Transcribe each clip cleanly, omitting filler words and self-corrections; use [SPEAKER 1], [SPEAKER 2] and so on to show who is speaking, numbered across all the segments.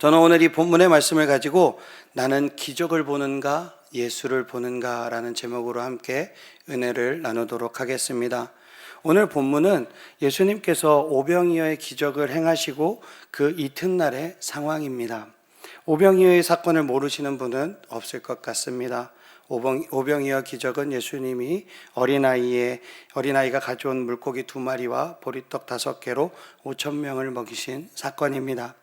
[SPEAKER 1] 저는 오늘 이 본문의 말씀을 가지고 나는 기적을 보는가 예수를 보는가 라는 제목으로 함께 은혜를 나누도록 하겠습니다. 오늘 본문은 예수님께서 오병이어의 기적을 행하시고 그 이튿날의 상황입니다. 오병이어의 사건을 모르시는 분은 없을 것 같습니다. 오병이어 기적은 예수님이 어린아이가 가져온 물고기 2마리와 보리떡 5개로 5,000명을 먹이신 사건입니다.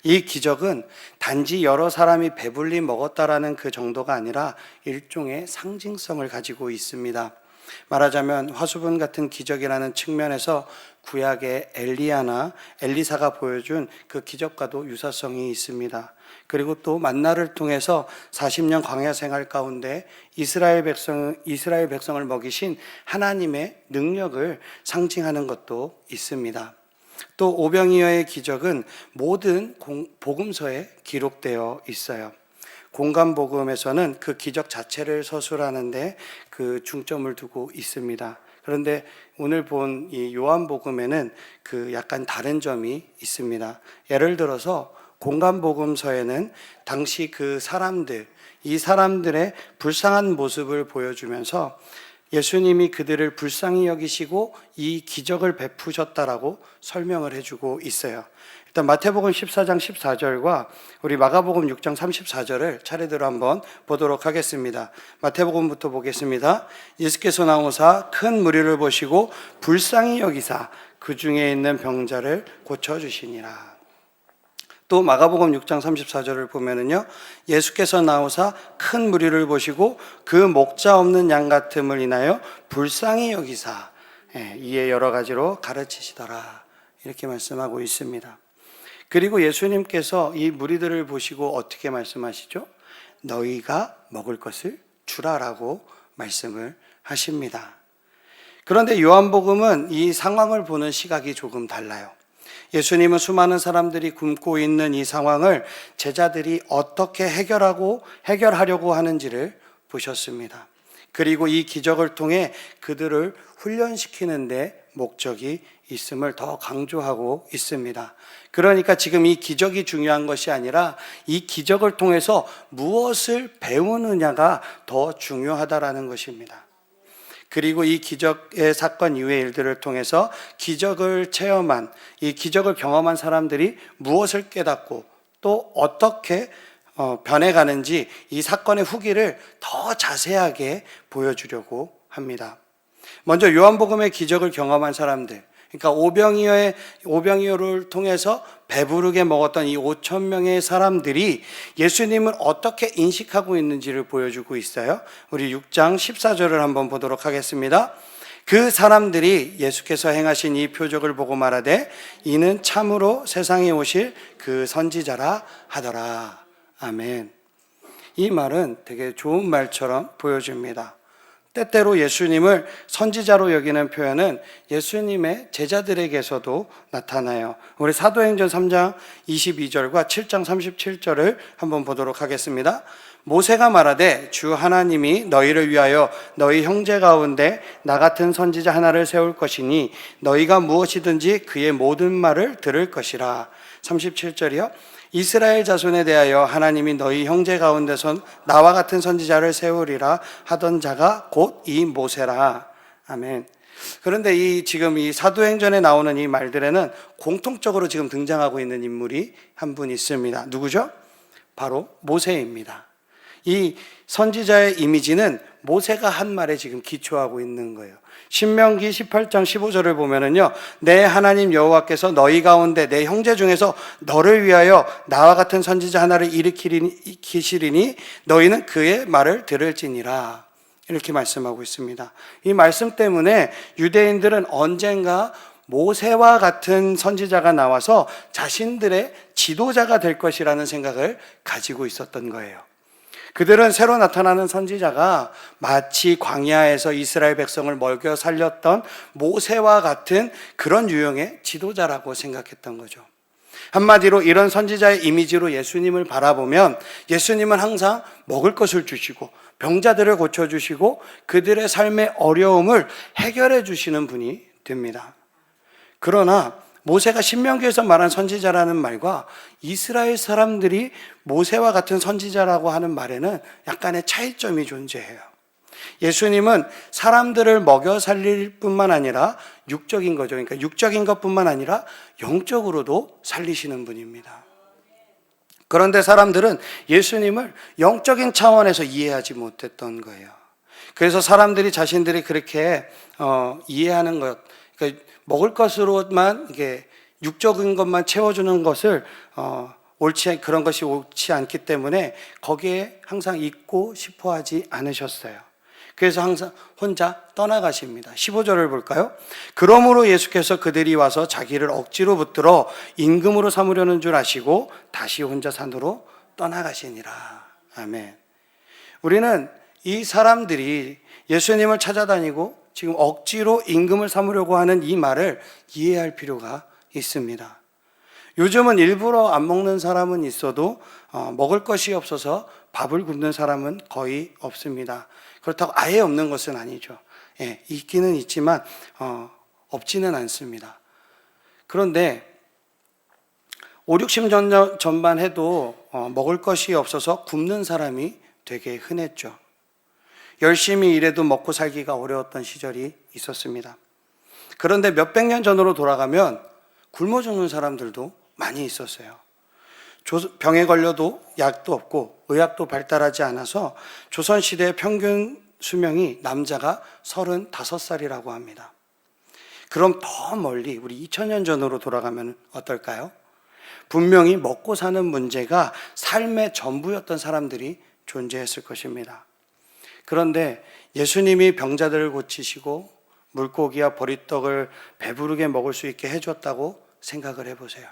[SPEAKER 1] 이 기적은 단지 여러 사람이 배불리 먹었다라는 그 정도가 아니라 일종의 상징성을 가지고 있습니다. 말하자면 화수분 같은 기적이라는 측면에서 구약의 엘리야나 엘리사가 보여준 그 기적과도 유사성이 있습니다. 그리고 또 만나를 통해서 40년 광야 생활 가운데 이스라엘 백성을 먹이신 하나님의 능력을 상징하는 것도 있습니다. 또 오병이어의 기적은 모든 복음서에 기록되어 있어요. 공간복음에서는 그 기적 자체를 서술하는데 그 중점을 두고 있습니다. 그런데 오늘 본 이 요한복음에는 그 약간 다른 점이 있습니다. 예를 들어서 공간복음서에는 당시 이 사람들의 불쌍한 모습을 보여주면서 예수님이 그들을 불쌍히 여기시고 이 기적을 베푸셨다라고 설명을 해주고 있어요. 일단 마태복음 14장 14절과 우리 마가복음 6장 34절을 차례대로 한번 보도록 하겠습니다. 마태복음부터 보겠습니다. 예수께서 나오사 큰 무리를 보시고 불쌍히 여기사 그 중에 있는 병자를 고쳐주시니라. 또 마가복음 6장 34절을 보면은요, 예수께서 나오사 큰 무리를 보시고 그 목자 없는 양 같음을 인하여 불쌍히 여기사 이에 여러 가지로 가르치시더라, 이렇게 말씀하고 있습니다. 그리고 예수님께서 이 무리들을 보시고 어떻게 말씀하시죠? 너희가 먹을 것을 주라라고 말씀을 하십니다. 그런데 요한복음은 이 상황을 보는 시각이 조금 달라요. 예수님은 수많은 사람들이 굶고 있는 이 상황을 제자들이 어떻게 해결하려고 하는지를 보셨습니다. 그리고 이 기적을 통해 그들을 훈련시키는데 목적이 있음을 더 강조하고 있습니다. 그러니까 지금 이 기적이 중요한 것이 아니라 이 기적을 통해서 무엇을 배우느냐가 더 중요하다라는 것입니다. 그리고 이 기적의 사건 이후의 일들을 통해서 기적을 경험한 사람들이 무엇을 깨닫고 또 어떻게 변해가는지 이 사건의 후기를 더 자세하게 보여주려고 합니다. 먼저 요한복음의 기적을 경험한 사람들, 그러니까 오병이어를 통해서 배부르게 먹었던 이 5,000명의 사람들이 예수님을 어떻게 인식하고 있는지를 보여주고 있어요. 우리 6장 14절을 한번 보도록 하겠습니다. 그 사람들이 예수께서 행하신 이 표적을 보고 말하되 이는 참으로 세상에 오실 그 선지자라 하더라. 아멘. 이 말은 되게 좋은 말처럼 보여집니다. 때때로 예수님을 선지자로 여기는 표현은 예수님의 제자들에게서도 나타나요. 우리 사도행전 3장 22절과 7장 37절을 한번 보도록 하겠습니다. 모세가 말하되 주 하나님이 너희를 위하여 너희 형제 가운데 나 같은 선지자 하나를 세울 것이니 너희가 무엇이든지 그의 모든 말을 들을 것이라. 37절이요. 이스라엘 자손에 대하여 하나님이 너희 형제 가운데서 나와 같은 선지자를 세우리라 하던 자가 곧 이 모세라. 아멘. 그런데 지금 이 사도행전에 나오는 이 말들에는 공통적으로 지금 등장하고 있는 인물이 한 분 있습니다. 누구죠? 바로 모세입니다. 이 선지자의 이미지는 모세가 한 말에 지금 기초하고 있는 거예요. 신명기 18장 15절을 보면은요, 내 하나님 여호와께서 너희 가운데 내 형제 중에서 너를 위하여 나와 같은 선지자 하나를 일으키시리니 너희는 그의 말을 들을지니라, 이렇게 말씀하고 있습니다. 이 말씀 때문에 유대인들은 언젠가 모세와 같은 선지자가 나와서 자신들의 지도자가 될 것이라는 생각을 가지고 있었던 거예요. 그들은 새로 나타나는 선지자가 마치 광야에서 이스라엘 백성을 먹여 살렸던 모세와 같은 그런 유형의 지도자라고 생각했던 거죠. 한마디로 이런 선지자의 이미지로 예수님을 바라보면 예수님은 항상 먹을 것을 주시고 병자들을 고쳐주시고 그들의 삶의 어려움을 해결해 주시는 분이 됩니다. 그러나 모세가 신명기에서 말한 선지자라는 말과 이스라엘 사람들이 모세와 같은 선지자라고 하는 말에는 약간의 차이점이 존재해요. 예수님은 사람들을 먹여 살릴 뿐만 아니라 육적인 거죠. 그러니까 육적인 것뿐만 아니라 영적으로도 살리시는 분입니다. 그런데 사람들은 예수님을 영적인 차원에서 이해하지 못했던 거예요. 그래서 사람들이 자신들이 그렇게 이해하는 것, 그러니까 먹을 것으로만 이게 육적인 것만 채워주는 것을 그런 것이 옳지 않기 때문에 거기에 항상 있고 싶어하지 않으셨어요. 그래서 항상 혼자 떠나가십니다. 15절을 볼까요? 그러므로 예수께서 그들이 와서 자기를 억지로 붙들어 임금으로 삼으려는 줄 아시고 다시 혼자 산으로 떠나가시니라. 아멘. 우리는 이 사람들이 예수님을 찾아다니고 지금 억지로 임금을 삼으려고 하는 이 말을 이해할 필요가 있습니다. 요즘은 일부러 안 먹는 사람은 있어도 먹을 것이 없어서 밥을 굶는 사람은 거의 없습니다. 그렇다고 아예 없는 것은 아니죠. 예, 있기는 있지만 없지는 않습니다. 그런데 5, 60년 전만 해도 먹을 것이 없어서 굶는 사람이 되게 흔했죠. 열심히 일해도 먹고 살기가 어려웠던 시절이 있었습니다. 그런데 몇백 년 전으로 돌아가면 굶어 죽는 사람들도 많이 있었어요. 병에 걸려도 약도 없고 의학도 발달하지 않아서 조선시대의 평균 수명이 남자가 35살이라고 합니다. 그럼 더 멀리 우리 2000년 전으로 돌아가면 어떨까요? 분명히 먹고 사는 문제가 삶의 전부였던 사람들이 존재했을 것입니다. 그런데 예수님이 병자들을 고치시고 물고기와 보리떡을 배부르게 먹을 수 있게 해줬다고 생각을 해보세요.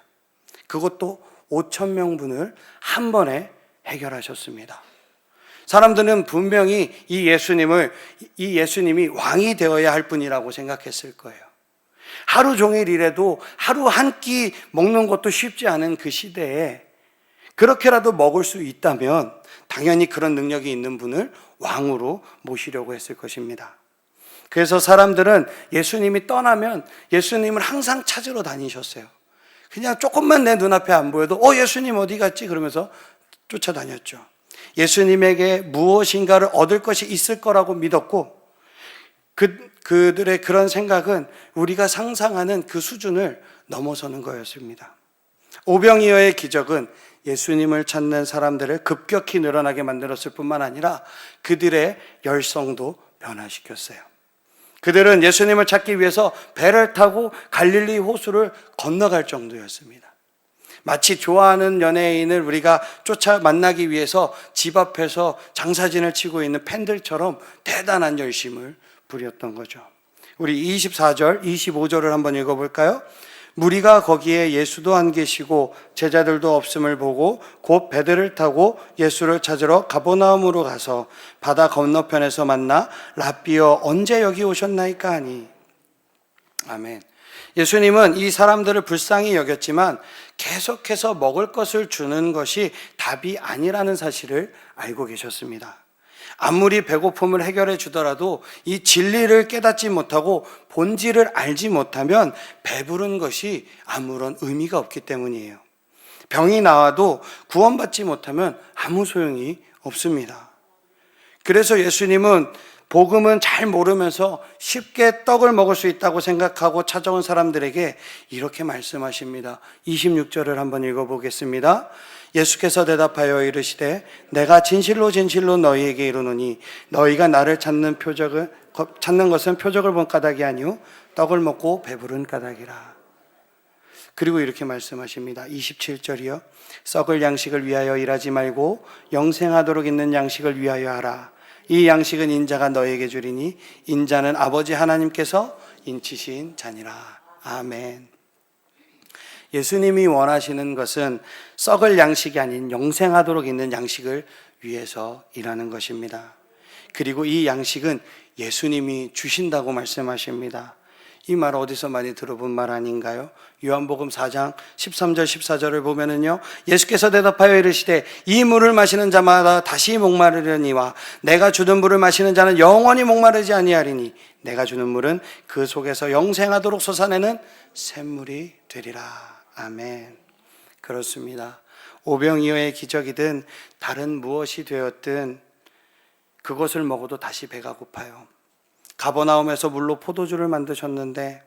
[SPEAKER 1] 그것도 5,000명분을 한 번에 해결하셨습니다. 사람들은 분명히 이 예수님이 왕이 되어야 할 분이라고 생각했을 거예요. 하루 종일 일해도 하루 한 끼 먹는 것도 쉽지 않은 그 시대에 그렇게라도 먹을 수 있다면 당연히 그런 능력이 있는 분을 왕으로 모시려고 했을 것입니다. 그래서 사람들은 예수님이 떠나면 예수님을 항상 찾으러 다니셨어요. 그냥 조금만 내 눈앞에 안 보여도 예수님 어디 갔지? 그러면서 쫓아다녔죠. 예수님에게 무엇인가를 얻을 것이 있을 거라고 믿었고 그들의 그런 생각은 우리가 상상하는 그 수준을 넘어서는 거였습니다. 오병이어의 기적은 예수님을 찾는 사람들을 급격히 늘어나게 만들었을 뿐만 아니라 그들의 열성도 변화시켰어요. 그들은 예수님을 찾기 위해서 배를 타고 갈릴리 호수를 건너갈 정도였습니다. 마치 좋아하는 연예인을 우리가 쫓아 만나기 위해서 집 앞에서 장사진을 치고 있는 팬들처럼 대단한 열심을 부렸던 거죠. 우리 24절, 25절을 한번 읽어볼까요? 무리가 거기에 예수도 안 계시고 제자들도 없음을 보고 곧 배들을 타고 예수를 찾으러 가버나움으로 가서 바다 건너편에서 만나 랍비여 언제 여기 오셨나이까 하니. 아멘. 예수님은 이 사람들을 불쌍히 여겼지만 계속해서 먹을 것을 주는 것이 답이 아니라는 사실을 알고 계셨습니다. 아무리 배고픔을 해결해 주더라도 이 진리를 깨닫지 못하고 본질을 알지 못하면 배부른 것이 아무런 의미가 없기 때문이에요. 병이 나와도 구원받지 못하면 아무 소용이 없습니다. 그래서 예수님은 복음은 잘 모르면서 쉽게 떡을 먹을 수 있다고 생각하고 찾아온 사람들에게 이렇게 말씀하십니다. 26절을 한번 읽어보겠습니다. 예수께서 대답하여 이르시되 내가 진실로 진실로 너희에게 이르노니 너희가 나를 찾는 것은 표적을 본 까닭이 아니요 떡을 먹고 배부른 까닭이라. 그리고 이렇게 말씀하십니다. 27절이요. 썩을 양식을 위하여 일하지 말고 영생하도록 있는 양식을 위하여 하라. 이 양식은 인자가 너에게 주리니 인자는 아버지 하나님께서 인치신 자니라. 아멘. 예수님이 원하시는 것은 썩을 양식이 아닌 영생하도록 있는 양식을 위해서 일하는 것입니다. 그리고 이 양식은 예수님이 주신다고 말씀하십니다. 이 말 어디서 많이 들어본 말 아닌가요? 요한복음 4장 13절 14절을 보면은요, 예수께서 대답하여 이르시되 이 물을 마시는 자마다 다시 목마르려니와 내가 주는 물을 마시는 자는 영원히 목마르지 아니하리니 내가 주는 물은 그 속에서 영생하도록 솟아내는 샘물이 되리라. 아멘. 그렇습니다. 오병이어의 기적이든 다른 무엇이 되었든 그것을 먹어도 다시 배가 고파요. 가버나움에서 물로 포도주를 만드셨는데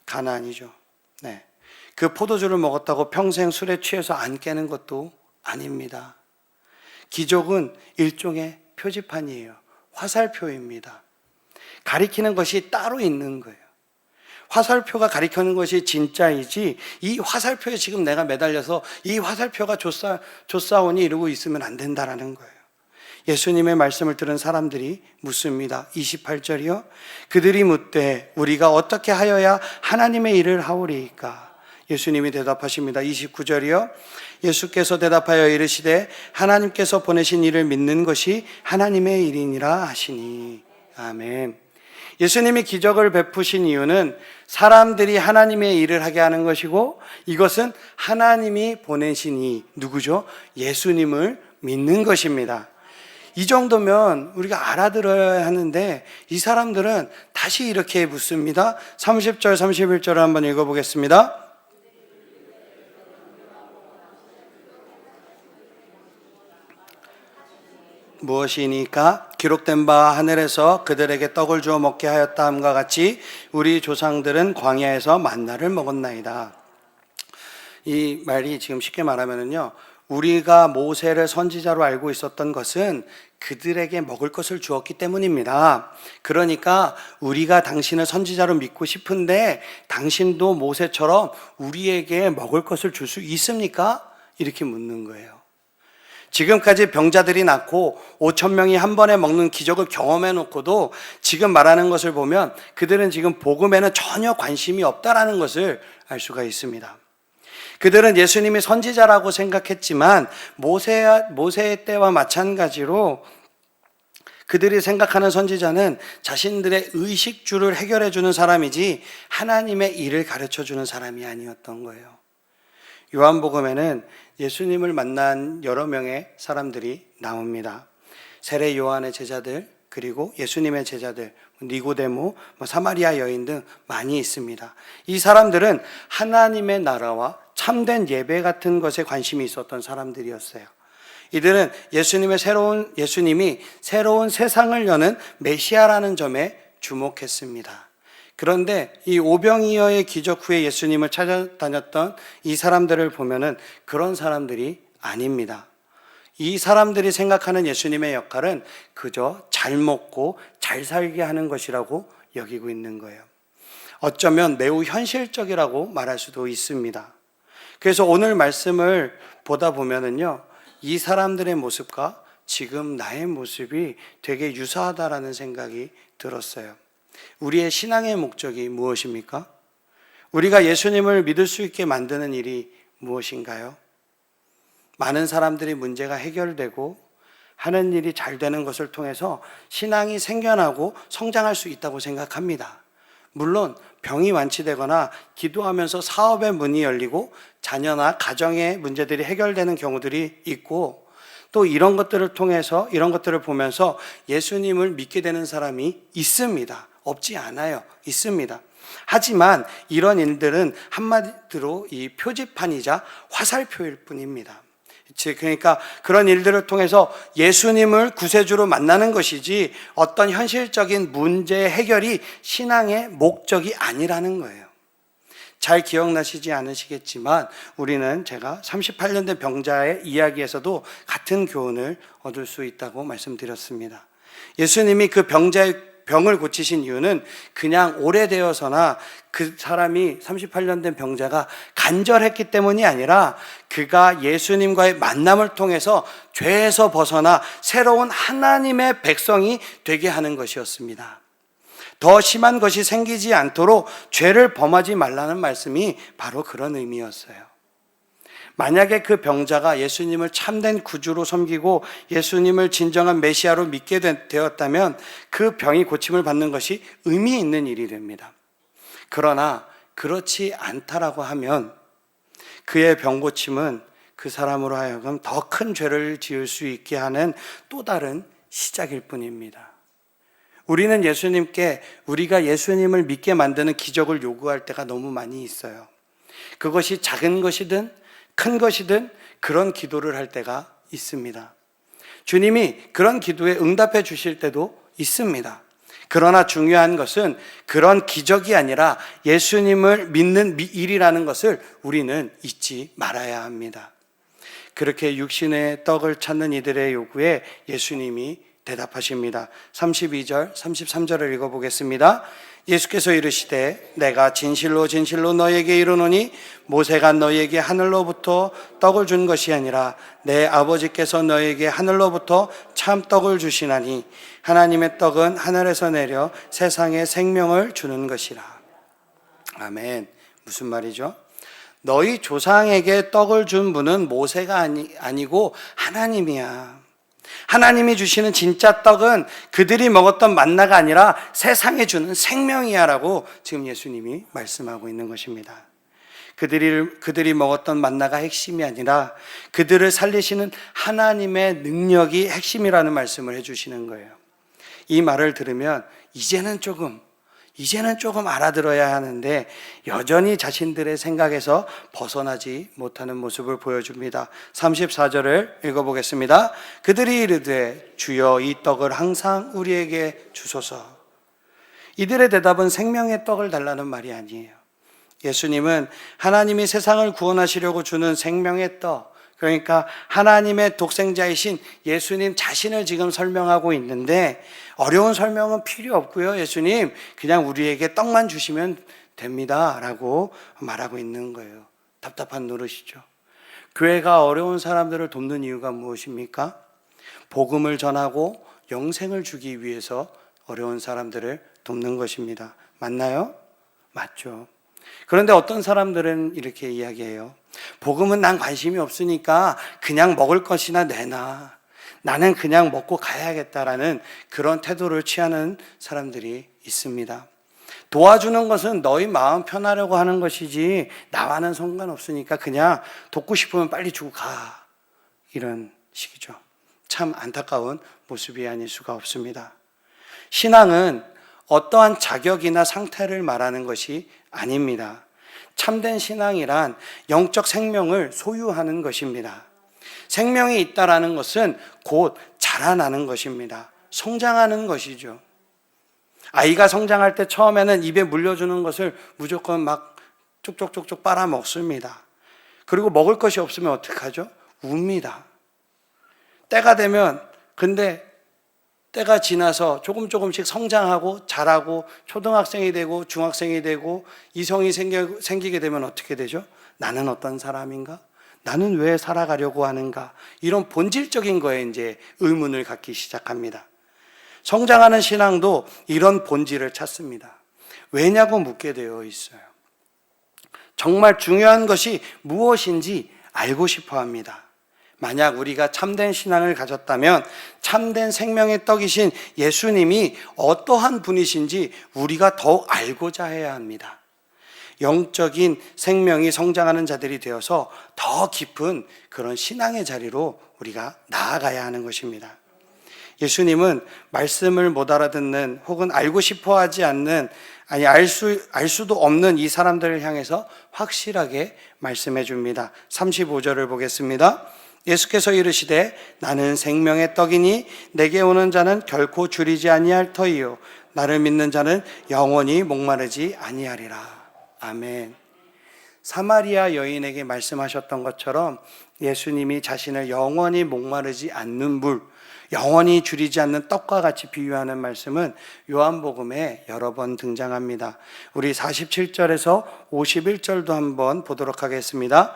[SPEAKER 1] 가나안이죠. 네. 그 포도주를 먹었다고 평생 술에 취해서 안 깨는 것도 아닙니다. 기적은 일종의 표지판이에요. 화살표입니다. 가리키는 것이 따로 있는 거예요. 화살표가 가리키는 것이 진짜이지 이 화살표에 지금 내가 매달려서 이 화살표가 조사오니 이러고 있으면 안 된다라는 거예요. 예수님의 말씀을 들은 사람들이 묻습니다. 28절이요. 그들이 묻되 우리가 어떻게 하여야 하나님의 일을 하오리이까? 예수님이 대답하십니다. 29절이요. 예수께서 대답하여 이르시되 하나님께서 보내신 일을 믿는 것이 하나님의 일이니라 하시니. 아멘. 예수님이 기적을 베푸신 이유는 사람들이 하나님의 일을 하게 하는 것이고 이것은 하나님이 보내신 이 누구죠? 예수님을 믿는 것입니다. 이 정도면 우리가 알아들어야 하는데 이 사람들은 다시 이렇게 묻습니다. 30절 31절을 한번 읽어보겠습니다. 무엇이니까 기록된 바 하늘에서 그들에게 떡을 주어 먹게 하였다 함과 같이 우리 조상들은 광야에서 만나를 먹었나이다. 이 말이 지금 쉽게 말하면은요, 우리가 모세를 선지자로 알고 있었던 것은 그들에게 먹을 것을 주었기 때문입니다. 그러니까 우리가 당신을 선지자로 믿고 싶은데 당신도 모세처럼 우리에게 먹을 것을 줄 수 있습니까? 이렇게 묻는 거예요. 지금까지 병자들이 낫고 5천 명이 한 번에 먹는 기적을 경험해 놓고도 지금 말하는 것을 보면 그들은 지금 복음에는 전혀 관심이 없다라는 것을 알 수가 있습니다. 그들은 예수님이 선지자라고 생각했지만 모세의 때와 마찬가지로 그들이 생각하는 선지자는 자신들의 의식주를 해결해 주는 사람이지 하나님의 일을 가르쳐 주는 사람이 아니었던 거예요. 요한복음에는 예수님을 만난 여러 명의 사람들이 나옵니다. 세례 요한의 제자들, 그리고 예수님의 제자들, 니고데모, 사마리아 여인 등 많이 있습니다. 이 사람들은 하나님의 나라와 참된 예배 같은 것에 관심이 있었던 사람들이었어요. 이들은 예수님이 새로운 세상을 여는 메시아라는 점에 주목했습니다. 그런데 이 오병이어의 기적 후에 예수님을 찾아다녔던 이 사람들을 보면은 그런 사람들이 아닙니다. 이 사람들이 생각하는 예수님의 역할은 그저 잘 먹고 잘 살게 하는 것이라고 여기고 있는 거예요. 어쩌면 매우 현실적이라고 말할 수도 있습니다. 그래서 오늘 말씀을 보다 보면은요, 이 사람들의 모습과 지금 나의 모습이 되게 유사하다라는 생각이 들었어요. 우리의 신앙의 목적이 무엇입니까? 우리가 예수님을 믿을 수 있게 만드는 일이 무엇인가요? 많은 사람들이 문제가 해결되고 하는 일이 잘 되는 것을 통해서 신앙이 생겨나고 성장할 수 있다고 생각합니다. 물론 병이 완치되거나 기도하면서 사업의 문이 열리고 자녀나 가정의 문제들이 해결되는 경우들이 있고 또 이런 것들을 통해서 이런 것들을 보면서 예수님을 믿게 되는 사람이 있습니다. 없지 않아요. 있습니다. 하지만 이런 일들은 한마디로 이 표지판이자 화살표일 뿐입니다. 그러니까 그런 일들을 통해서 예수님을 구세주로 만나는 것이지 어떤 현실적인 문제 해결이 신앙의 목적이 아니라는 거예요. 잘 기억나시지 않으시겠지만 우리는 제가 38년 된 병자의 이야기에서도 같은 교훈을 얻을 수 있다고 말씀드렸습니다. 예수님이 그 병을 고치신 이유는 그냥 오래되어서나 그 사람이 38년 된 병자가 간절했기 때문이 아니라 그가 예수님과의 만남을 통해서 죄에서 벗어나 새로운 하나님의 백성이 되게 하는 것이었습니다. 더 심한 것이 생기지 않도록 죄를 범하지 말라는 말씀이 바로 그런 의미였어요. 만약에 그 병자가 예수님을 참된 구주로 섬기고 예수님을 진정한 메시아로 믿게 되었다면 그 병이 고침을 받는 것이 의미 있는 일이 됩니다. 그러나 그렇지 않다라고 하면 그의 병 고침은 그 사람으로 하여금 더 큰 죄를 지을 수 있게 하는 또 다른 시작일 뿐입니다. 우리는 예수님께 우리가 예수님을 믿게 만드는 기적을 요구할 때가 너무 많이 있어요. 그것이 작은 것이든 큰 것이든 그런 기도를 할 때가 있습니다. 주님이 그런 기도에 응답해 주실 때도 있습니다. 그러나 중요한 것은 그런 기적이 아니라 예수님을 믿는 일이라는 것을 우리는 잊지 말아야 합니다. 그렇게 육신의 떡을 찾는 이들의 요구에 예수님이 대답하십니다. 32절, 33절을 읽어보겠습니다. 예수께서 이르시되 내가 진실로 진실로 너에게 이르노니 모세가 너에게 하늘로부터 떡을 준 것이 아니라 내 아버지께서 너에게 하늘로부터 참 떡을 주시나니 하나님의 떡은 하늘에서 내려 세상에 생명을 주는 것이라. 아멘. 무슨 말이죠? 너희 조상에게 떡을 준 분은 모세가 아니고 하나님이야. 하나님이 주시는 진짜 떡은 그들이 먹었던 만나가 아니라 세상에 주는 생명이야 라고 지금 예수님이 말씀하고 있는 것입니다. 그들이 먹었던 만나가 핵심이 아니라 그들을 살리시는 하나님의 능력이 핵심이라는 말씀을 해주시는 거예요. 이 말을 들으면 이제는 조금 알아들어야 하는데 여전히 자신들의 생각에서 벗어나지 못하는 모습을 보여줍니다. 34절을 읽어보겠습니다. 그들이 이르되 주여 이 떡을 항상 우리에게 주소서. 이들의 대답은 생명의 떡을 달라는 말이 아니에요. 예수님은 하나님이 세상을 구원하시려고 주는 생명의 떡, 그러니까 하나님의 독생자이신 예수님 자신을 지금 설명하고 있는데 어려운 설명은 필요 없고요. 예수님 그냥 우리에게 떡만 주시면 됩니다 라고 말하고 있는 거예요. 답답한 노릇이죠. 교회가 어려운 사람들을 돕는 이유가 무엇입니까? 복음을 전하고 영생을 주기 위해서 어려운 사람들을 돕는 것입니다. 맞나요? 맞죠. 그런데 어떤 사람들은 이렇게 이야기해요. 복음은 난 관심이 없으니까 그냥 먹을 것이나 내놔. 나는 그냥 먹고 가야겠다라는 그런 태도를 취하는 사람들이 있습니다. 도와주는 것은 너희 마음 편하려고 하는 것이지 나와는 상관없으니까 그냥 돕고 싶으면 빨리 주고 가. 이런 식이죠. 참 안타까운 모습이 아닐 수가 없습니다. 신앙은 어떠한 자격이나 상태를 말하는 것이 아닙니다. 참된 신앙이란 영적 생명을 소유하는 것입니다. 생명이 있다라는 것은 곧 자라나는 것입니다. 성장하는 것이죠. 아이가 성장할 때 처음에는 입에 물려주는 것을 무조건 막 쪽쪽쪽쪽 빨아먹습니다. 그리고 먹을 것이 없으면 어떡하죠? 웁니다. 때가 되면 때가 지나서 조금씩 성장하고 자라고 초등학생이 되고 중학생이 되고 이성이 생기게 되면 어떻게 되죠? 나는 어떤 사람인가? 나는 왜 살아가려고 하는가? 이런 본질적인 거에 이제 의문을 갖기 시작합니다. 성장하는 신앙도 이런 본질을 찾습니다. 왜냐고 묻게 되어 있어요. 정말 중요한 것이 무엇인지 알고 싶어 합니다. 만약 우리가 참된 신앙을 가졌다면 참된 생명의 떡이신 예수님이 어떠한 분이신지 우리가 더욱 알고자 해야 합니다. 영적인 생명이 성장하는 자들이 되어서 더 깊은 그런 신앙의 자리로 우리가 나아가야 하는 것입니다. 예수님은 말씀을 못 알아듣는 혹은 알고 싶어 하지 않는 알 수도 없는 이 사람들을 향해서 확실하게 말씀해 줍니다. 35절을 보겠습니다. 예수께서 이르시되 나는 생명의 떡이니 내게 오는 자는 결코 줄이지 아니할 터이요 나를 믿는 자는 영원히 목마르지 아니하리라. 아멘. 사마리아 여인에게 말씀하셨던 것처럼 예수님이 자신을 영원히 목마르지 않는 물, 영원히 줄이지 않는 떡과 같이 비유하는 말씀은 요한복음에 여러 번 등장합니다. 우리 47절에서 51절도 한번 보도록 하겠습니다.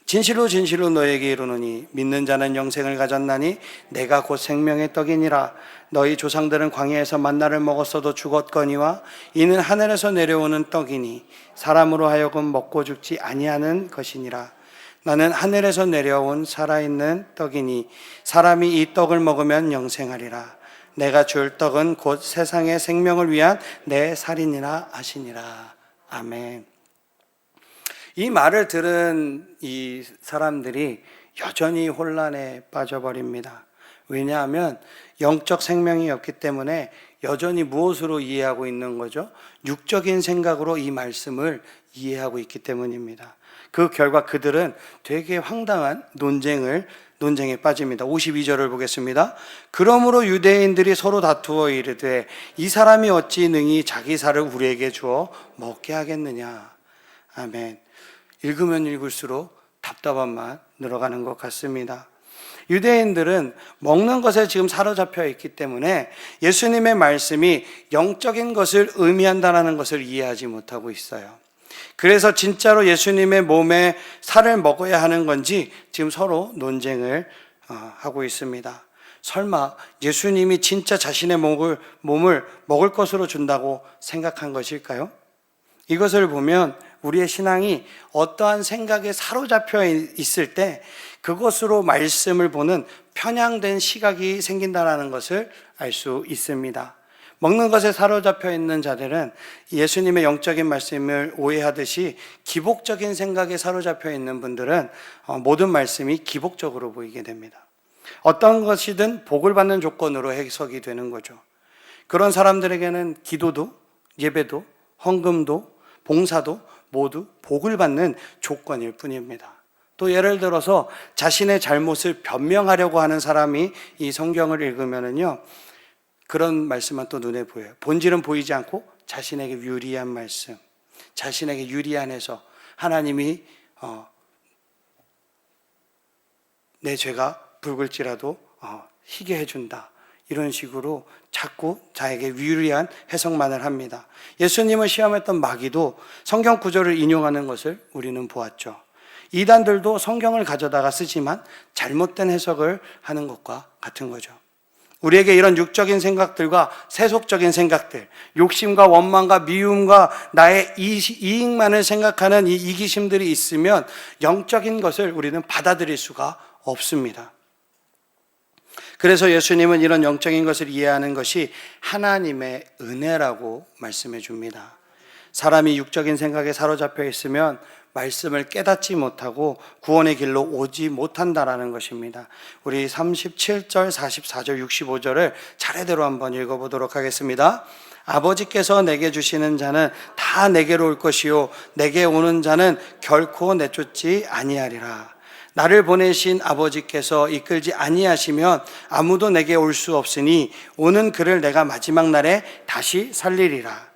[SPEAKER 1] 진실로 진실로 너에게 이르노니 믿는 자는 영생을 가졌나니 내가 곧 생명의 떡이니라. 너희 조상들은 광야에서 만나를 먹었어도 죽었거니와 이는 하늘에서 내려오는 떡이니 사람으로 하여금 먹고 죽지 아니하는 것이니라. 나는 하늘에서 내려온 살아있는 떡이니 사람이 이 떡을 먹으면 영생하리라. 내가 줄 떡은 곧 세상의 생명을 위한 내 살이니라 하시니라. 아멘. 이 말을 들은 이 사람들이 여전히 혼란에 빠져버립니다. 왜냐하면 영적 생명이 없기 때문에 여전히 무엇으로 이해하고 있는 거죠? 육적인 생각으로 이 말씀을 이해하고 있기 때문입니다. 그 결과 그들은 되게 황당한 논쟁에 빠집니다. 52절을 보겠습니다. 그러므로 유대인들이 서로 다투어 이르되 이 사람이 어찌 능히 자기 살을 우리에게 주어 먹게 하겠느냐. 아멘. 읽으면 읽을수록 답답함만 늘어가는 것 같습니다. 유대인들은 먹는 것에 지금 사로잡혀 있기 때문에 예수님의 말씀이 영적인 것을 의미한다는 것을 이해하지 못하고 있어요. 그래서 진짜로 예수님의 몸에 살을 먹어야 하는 건지 지금 서로 논쟁을 하고 있습니다. 설마 예수님이 진짜 자신의 몸을 먹을 것으로 준다고 생각한 것일까요? 이것을 보면 우리의 신앙이 어떠한 생각에 사로잡혀 있을 때 그것으로 말씀을 보는 편향된 시각이 생긴다는 것을 알 수 있습니다. 먹는 것에 사로잡혀 있는 자들은 예수님의 영적인 말씀을 오해하듯이 기복적인 생각에 사로잡혀 있는 분들은 모든 말씀이 기복적으로 보이게 됩니다. 어떤 것이든 복을 받는 조건으로 해석이 되는 거죠. 그런 사람들에게는 기도도, 예배도, 헌금도, 봉사도 모두 복을 받는 조건일 뿐입니다. 또 예를 들어서 자신의 잘못을 변명하려고 하는 사람이 이 성경을 읽으면은요, 그런 말씀만 또 눈에 보여요. 본질은 보이지 않고 자신에게 유리한 말씀, 자신에게 유리한 해석, 하나님이 내 죄가 붉을지라도 희게 해준다, 이런 식으로 자꾸 자에게 유리한 해석만을 합니다. 예수님을 시험했던 마귀도 성경 구절을 인용하는 것을 우리는 보았죠. 이단들도 성경을 가져다가 쓰지만 잘못된 해석을 하는 것과 같은 거죠. 우리에게 이런 육적인 생각들과 세속적인 생각들, 욕심과 원망과 미움과 나의 이익만을 생각하는 이 이기심들이 있으면 영적인 것을 우리는 받아들일 수가 없습니다. 그래서 예수님은 이런 영적인 것을 이해하는 것이 하나님의 은혜라고 말씀해 줍니다. 사람이 육적인 생각에 사로잡혀 있으면 말씀을 깨닫지 못하고 구원의 길로 오지 못한다라는 것입니다. 우리 37절, 44절, 65절을 차례대로 한번 읽어보도록 하겠습니다. 아버지께서 내게 주시는 자는 다 내게로 올 것이요 내게 오는 자는 결코 내쫓지 아니하리라. 나를 보내신 아버지께서 이끌지 아니하시면 아무도 내게 올 수 없으니 오는 그를 내가 마지막 날에 다시 살리리라.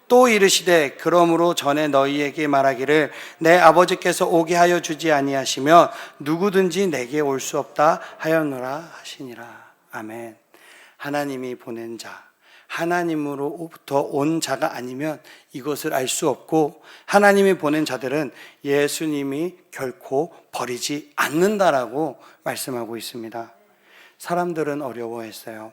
[SPEAKER 1] 또 이르시되 그러므로 전에 너희에게 말하기를 내 아버지께서 오게 하여 주지 아니하시면 누구든지 내게 올 수 없다 하였노라 하시니라. 아멘. 하나님이 보낸 자, 하나님으로부터 온 자가 아니면 이것을 알 수 없고, 하나님이 보낸 자들은 예수님이 결코 버리지 않는다라고 말씀하고 있습니다. 사람들은 어려워했어요.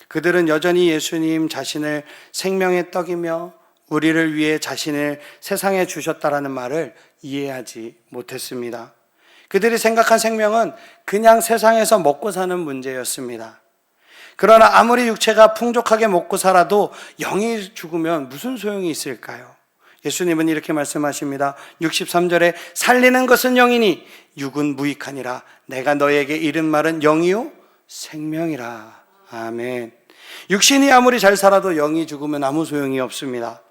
[SPEAKER 1] 그들은 여전히 예수님 자신을 생명의 떡이며 우리를 위해 자신을 세상에 주셨다라는 말을 이해하지 못했습니다. 그들이 생각한 생명은 그냥 세상에서 먹고 사는 문제였습니다. 그러나 아무리 육체가 풍족하게 먹고 살아도 영이 죽으면 무슨 소용이 있을까요? 예수님은 이렇게 말씀하십니다. 63절에 살리는 것은 영이니 육은 무익하니라. 내가 너에게 이른 말은 영이요 생명이라. 아멘. 육신이 아무리 잘 살아도 영이 죽으면 아무 소용이 없습니다.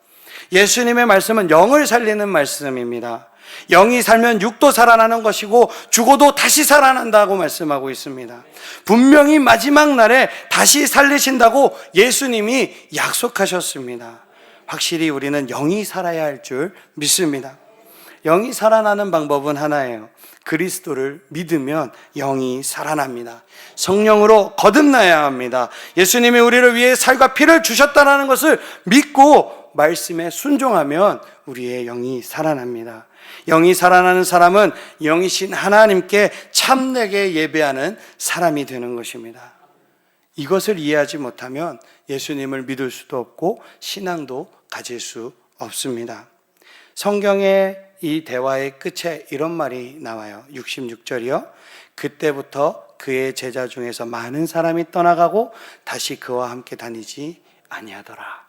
[SPEAKER 1] 예수님의 말씀은 영을 살리는 말씀입니다. 영이 살면 육도 살아나는 것이고 죽어도 다시 살아난다고 말씀하고 있습니다. 분명히 마지막 날에 다시 살리신다고 예수님이 약속하셨습니다. 확실히 우리는 영이 살아야 할 줄 믿습니다. 영이 살아나는 방법은 하나예요. 그리스도를 믿으면 영이 살아납니다. 성령으로 거듭나야 합니다. 예수님이 우리를 위해 살과 피를 주셨다는 것을 믿고 말씀에 순종하면 우리의 영이 살아납니다. 영이 살아나는 사람은 영이신 하나님께 참되게 예배하는 사람이 되는 것입니다. 이것을 이해하지 못하면 예수님을 믿을 수도 없고 신앙도 가질 수 없습니다. 성경의 이 대화의 끝에 이런 말이 나와요. 66절이요. 그때부터 그의 제자 중에서 많은 사람이 떠나가고 다시 그와 함께 다니지 아니하더라.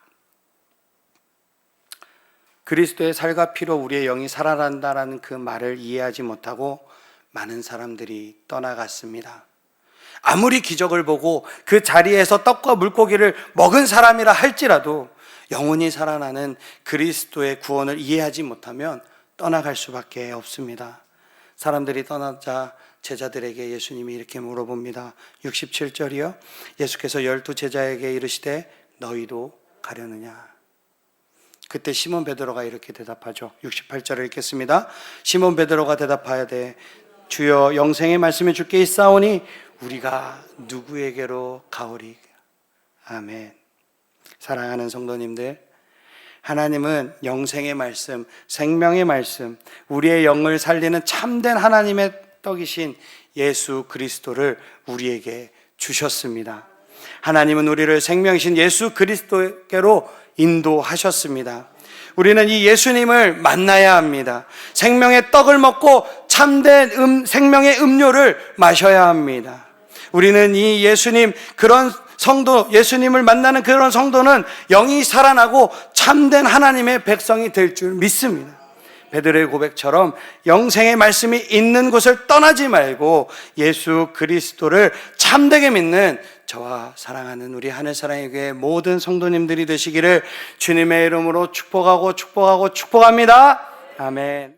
[SPEAKER 1] 그리스도의 살과 피로 우리의 영이 살아난다라는 그 말을 이해하지 못하고 많은 사람들이 떠나갔습니다. 아무리 기적을 보고 그 자리에서 떡과 물고기를 먹은 사람이라 할지라도 영혼이 살아나는 그리스도의 구원을 이해하지 못하면 떠나갈 수밖에 없습니다. 사람들이 떠나자 제자들에게 예수님이 이렇게 물어봅니다. 67절이요. 예수께서 12 제자에게 이르시되 너희도 가려느냐? 그때 시몬 베드로가 이렇게 대답하죠. 68절을 읽겠습니다. 시몬 베드로가 대답하되 주여 영생의 말씀이 주께 있사오니 우리가 누구에게로 가오리까? 아멘. 사랑하는 성도님들, 하나님은 영생의 말씀, 생명의 말씀, 우리의 영을 살리는 참된 하나님의 떡이신 예수 그리스도를 우리에게 주셨습니다. 하나님은 우리를 생명이신 예수 그리스도께로 인도하셨습니다. 우리는 이 예수님을 만나야 합니다. 생명의 떡을 먹고 참된 생명의 음료를 마셔야 합니다. 우리는 이 예수님, 그런 성도, 예수님을 만나는 그런 성도는 영이 살아나고 참된 하나님의 백성이 될 줄 믿습니다. 베드로의 고백처럼 영생의 말씀이 있는 곳을 떠나지 말고 예수 그리스도를 참되게 믿는 저와 사랑하는 우리 하늘사랑의 교회 모든 성도님들이 되시기를 주님의 이름으로 축복합니다. 아멘.